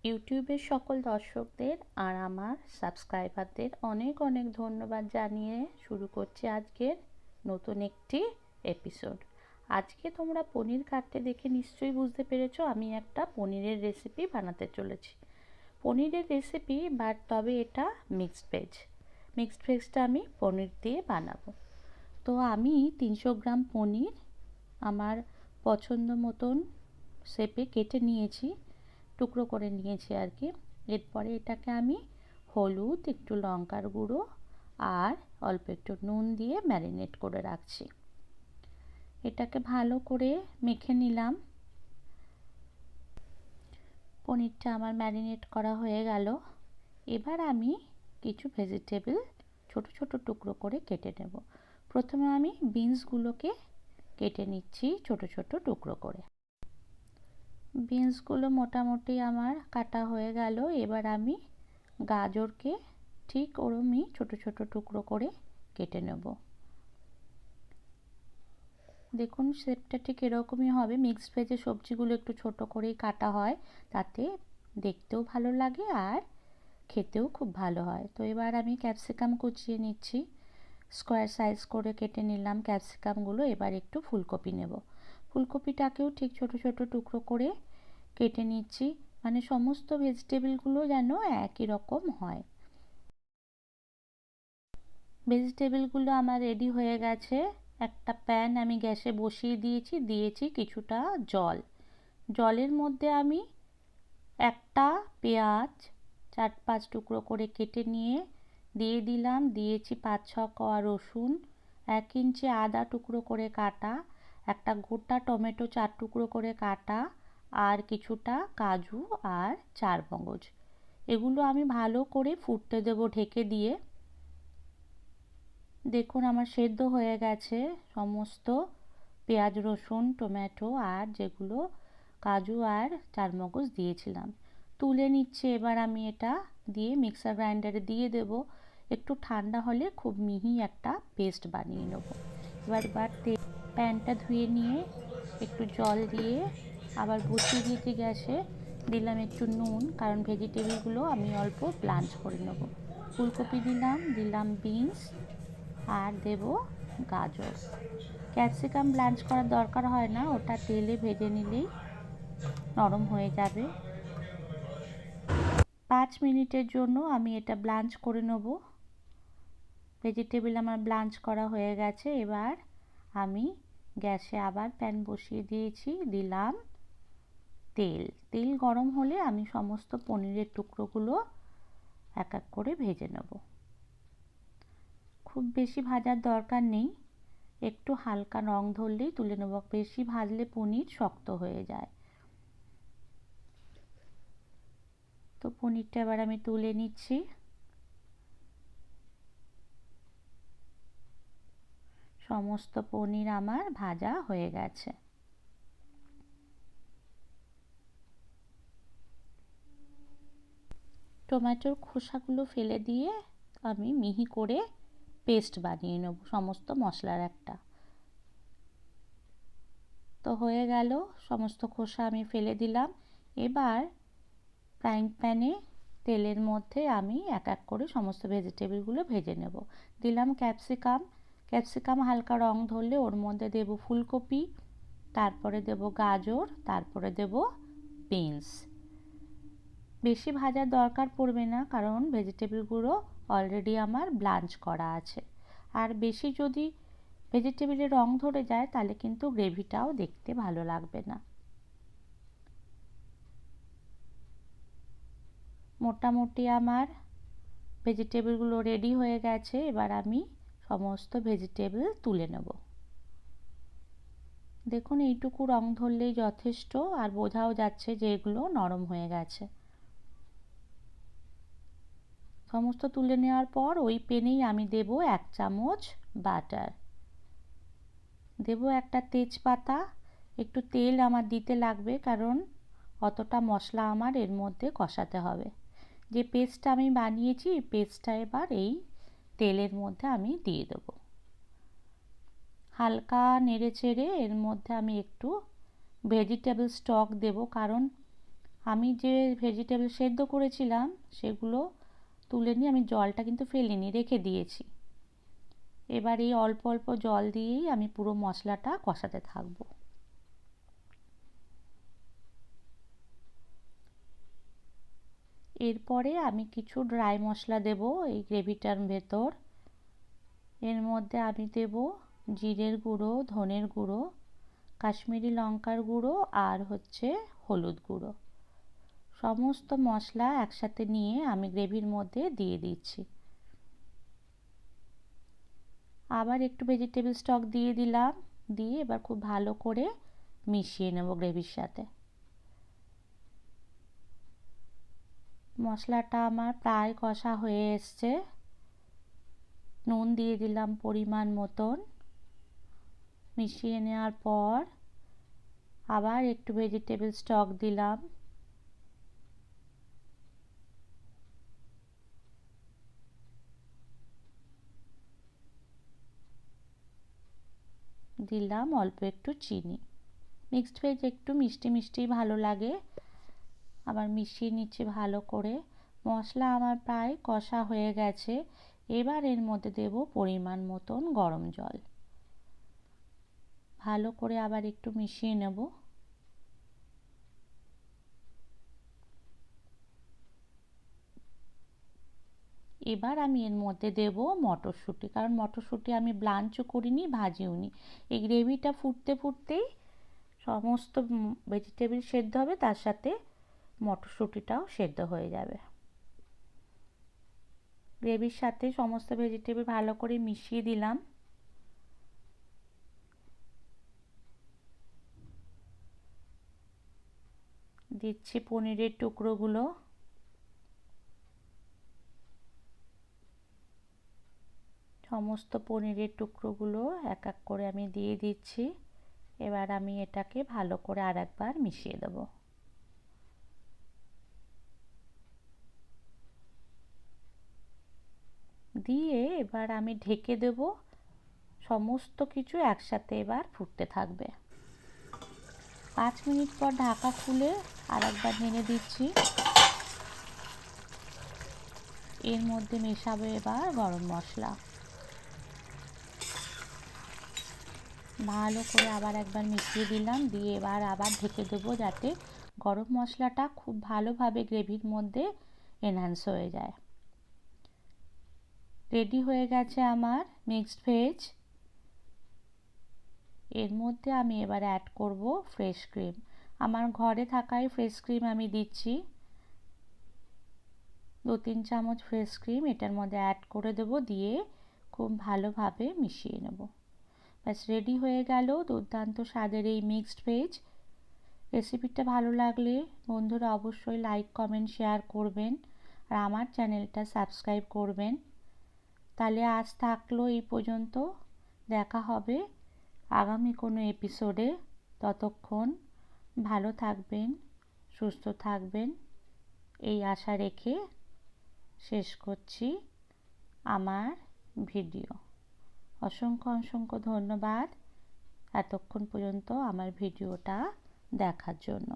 ইউটিউবের সকল দর্শকদের আর আমার সাবস্ক্রাইবারদের অনেক অনেক ধন্যবাদ জানিয়ে শুরু করছি আজকের নতুন একটি এপিসোড। আজকে তোমরা পনির কাটতে দেখে নিশ্চয়ই বুঝতে পেরেছো আমি একটা পনিরের রেসিপি বানাতে চলেছি। পনিরের রেসিপি বাট তবে এটা মিক্সড ভেজটা আমি পনির দিয়ে বানাবো। তো আমি 300 গ্রাম পনির আমার পছন্দ মতন শেপে কেটে নিয়েছি, টুকরো করে নিয়েছি আর কি। এরপরে এটাকে আমি হলুদ, একটু লঙ্কার গুঁড়ো আর অল্প একটু নুন দিয়ে ম্যারিনেট করে রাখছি। এটাকে ভালো করে মেখে নিলাম। পনিরটা আমার ম্যারিনেট করা হয়ে গেল। এবার আমি কিছু ভেজিটেবল ছোট ছোট টুকরো করে কেটে নেব। প্রথমে আমি বিনসগুলোকে কেটে নিচ্ছি ছোট ছোট টুকরো করে। বিনসগুলো মোটামুটি আমার কাটা হয়ে গেল। এবার আমি গাজরকে ঠিক ওরমই ছোট ছোট টুকরো করে কেটে নেব। দেখুন শেপটা ঠিক এরকমই হবে। মিক্সড ভেজে সবজিগুলো একটু ছোট করেই কাটা হয়, তাতে দেখতেও ভালো লাগে আর খেতেও খুব ভালো হয়। তো এবার আমি ক্যাপসিকাম কুচিয়ে নিচ্ছি, স্কোয়ার সাইজ করে কেটে নিলাম ক্যাপসিকামগুলো। এবার একটু ফুলকপি নেব, ফুলকপিটাকেও ঠিক ছোট ছোট টুকরো করে কেটে নিচ্ছি, মানে সমস্ত ভেজিটেবলগুলো যেন একই রকম হয়। ভেজিটেবলগুলো আমার রেডি হয়ে গেছে। একটা প্যান আমি গ্যাসে বসিয়ে দিয়েছি কিছুটা জল। জলের মধ্যে আমি একটা পেঁয়াজ 4-5 টুকরো করে কেটে নিয়ে দিয়ে দিলাম, দিয়েছি 5-6 কোয়া রসুন, 1 ইঞ্চি আদা টুকরো করে কাটা, একটা গোটা টমেটো 4 টুকরো করে কাটা আর কিছুটা কাজু আর চারমগজ। এগুলো আমি ভালো করে ফুটতে দেবো ঢেকে দিয়ে। দেখুন আমার সেদ্ধ হয়ে গেছে সমস্ত পেঁয়াজ, রসুন, টমেটো আর যেগুলো কাজু আর চারমগজ দিয়েছিলাম। তুলে নিচ্ছে। এবার আমি এটা দিয়ে মিক্সার গ্রাইন্ডারে দিয়ে দেব। একটু ঠান্ডা হলে খুব মিহি একটা পেস্ট বানিয়ে নেব। এবার প্যানটা ধুয়ে নিয়ে একটু জল দিয়ে আবার বসিয়ে দিয়েছি গ্যাসে। দিলাম একটু নুন, কারণ ভেজিটেবলগুলো আমি অল্প ব্লাঞ্চ করে নেব। ফুলকপি দিলাম বিনস আর দেব গাজর। ক্যাপসিকাম ব্লাঞ্চ করার দরকার হয় না, ওটা তেলে ভেজে নিলেই নরম হয়ে যাবে। 5 মিনিটের জন্য আমি এটা ব্লাঞ্চ করে নেব। ভেজিটেবল আমার ব্লাঞ্চ করা হয়ে গেছে। এবার আমি গ্যাসে আবার প্যান বসিয়ে দিয়েছি, দিলাম তেল গরম হলে আমি সমস্ত পনিরের টুকরোগুলো এক এক করে ভেজে নেব। খুব বেশি ভাজার দরকার নেই, একটু হালকা রং ধরলেই তুলে নেব। বেশি ভাজলে পনির শক্ত হয়ে যায়। তো পনিরটা এবার আমি তুলে নিচ্ছি। সমস্ত পনির আমার ভাজা হয়ে গেছে। টমেটোর খোসাগুলো ফেলে দিয়ে আমি মিহি করে পেস্ট বানিয়ে নেব সমস্ত মশলার একটা। তো হয়ে গেল, সমস্ত খোসা আমি ফেলে দিলাম। এবার ফ্রাইং প্যানে তেলের মধ্যে আমি এক এক করে সমস্ত ভেজিটেবলগুলো ভেজে নেব। দিলাম ক্যাপসিকাম হালকা রং ধরলে ওর মধ্যে দেব ফুলকপি, তারপরে দেব গাজর, তারপরে দেব বিনস। বেশি ভাজার দরকার পড়বে না, কারণ ভেজিটেবলগুলো অলরেডি আমার ব্লাঞ্চ করা আছে। আর বেশি যদি ভেজিটেবলের রং ধরে যায় তাহলে কিন্তু গ্রেভিটাও দেখতে ভালো লাগবে না। মোটামুটি আমার ভেজিটেবলগুলো রেডি হয়ে গেছে। এবার আমি সমস্ত ভেজিটেবল তুলে নেব। দেখুন এইটুকু রং ধরলেই যথেষ্ট, আর বোঝাও যাচ্ছে যে এগুলো নরম হয়ে গেছে। সমস্ত তুলে নেওয়ার পর ওই প্যানেই আমি দেব 1 চামচ বাটার, দেব একটা তেজপাতা। একটু তেল আমার দিতে লাগবে, কারণ অতটা মশলা আমার এর মধ্যে কষাতে হবে। যে পেস্টটা আমি বানিয়েছি এই পেস্টটা এবার এই তেলের মধ্যে আমি দিয়ে দেব। হালকা নেড়ে চেড়ে এর মধ্যে আমি একটু ভেজিটেবল স্টক দেব, কারণ আমি যে ভেজিটেবল সেদ্ধ করেছিলাম সেগুলো তুলে নিয়ে আমি জলটা কিন্তু ফেলিনি, রেখে দিয়েছি। এবার এই অল্প অল্প জল দিয়েই আমি পুরো মশলাটা কষাতে থাকবো। এরপরে আমি কিছু ড্রাই মশলা দেব এই গ্রেভিটার ভেতর। এর মধ্যে আমি দেব জিরের গুঁড়ো, ধনের গুঁড়ো, কাশ্মীরি লঙ্কার গুঁড়ো আর হলুদ গুঁড়ো। সমস্ত মশলা একসাথে নিয়ে আমি গ্রেভির মধ্যে দিয়ে দিচ্ছি। আবার একটু ভেজিটেবল স্টক দিয়ে দিলাম, দিয়ে এবার খুব ভালো করে মিশিয়ে নেব গ্রেভির সাথে। মশলাটা আমার প্রায় কষা হয়ে এসছে। নুন দিয়ে দিলাম পরিমাণ মতন। মিশিয়ে নেওয়ার পর আবার একটু ভেজিটেবল স্টক দিলাম। দিলাম অল্প একটু চিনি। মিক্সড ভেজ একটু মিষ্টি মিষ্টি ভালো লাগে। আবার মিশিয়ে নিচ্ছি ভালো করে। মশলা আমার প্রায় কষা হয়ে গেছে। এবার এর মধ্যে দেব পরিমাণ মতন গরম জল। ভালো করে আবার একটু মিশিয়ে নেব। এবার আমি এর মধ্যে দেব মটরশুঁটি, কারণ মটরশুঁটি আমি ব্লাঞ্চও করিনি, ভাজিও নি। এই গ্রেভিটা ফুটতে ফুটতেই সমস্ত ভেজিটেবল সেদ্ধ হবে, তার সাথে মটরশুঁটিটাও সেদ্ধ হয়ে যাবে। গ্রেভির সাথে সমস্ত ভেজিটেবল ভালো করে মিশিয়ে দিলাম। দিচ্ছি পনিরের টুকরোগুলো। সমস্ত পনিরের টুকরোগুলো এক এক করে আমি দিয়ে দিচ্ছি। এবার আমি এটাকে ভালো করে আরেকবার মিশিয়ে দেব। দিয়ে এবার আমি ঢেকে দেব। সমস্ত কিছু একসাথে এবার ফুটতে থাকবে। 5 মিনিট পর ঢাকা খুলে আরেকবার নেড়ে দিচ্ছি। এর মধ্যে মেশাবো এবার গরম মশলা। ভালো করে আবার একবার মিশিয়ে দিলাম, দিয়ে এবার আবার ঢেকে দেবো যাতে গরম মশলাটা খুব ভালোভাবে গ্রেভির মধ্যে এনহ্যান্স হয়ে যায়। রেডি হয়ে গেছে আমার মিক্সড ভেজ। এর মধ্যে আমি এবার অ্যাড করব ফ্রেশ ক্রিম। আমার ঘরে থাকাই ফ্রেশ ক্রিম আমি দিচ্ছি। 2-3 চামচ ফ্রেশ ক্রিম এটার মধ্যে অ্যাড করে দেবো, দিয়ে খুব ভালোভাবে মিশিয়ে নেব। ব্যাস রেডি হয়ে গেল দুর্দান্ত স্বাদের এই মিক্সড ভেজ। রেসিপিটা ভালো লাগলে বন্ধুরা অবশ্যই লাইক, কমেন্ট, শেয়ার করবেন আর আমার চ্যানেলটা সাবস্ক্রাইব করবেন। তাহলে আজ থাকলো এই পর্যন্ত। দেখা হবে আগামী কোনো এপিসোডে। ততক্ষণ ভালো থাকবেন, সুস্থ থাকবেন, এই আশা রেখে শেষ করছি আমার ভিডিও। অসংখ্য অসংখ্য ধন্যবাদ এতক্ষণ পর্যন্ত আমার ভিডিওটা দেখার জন্য।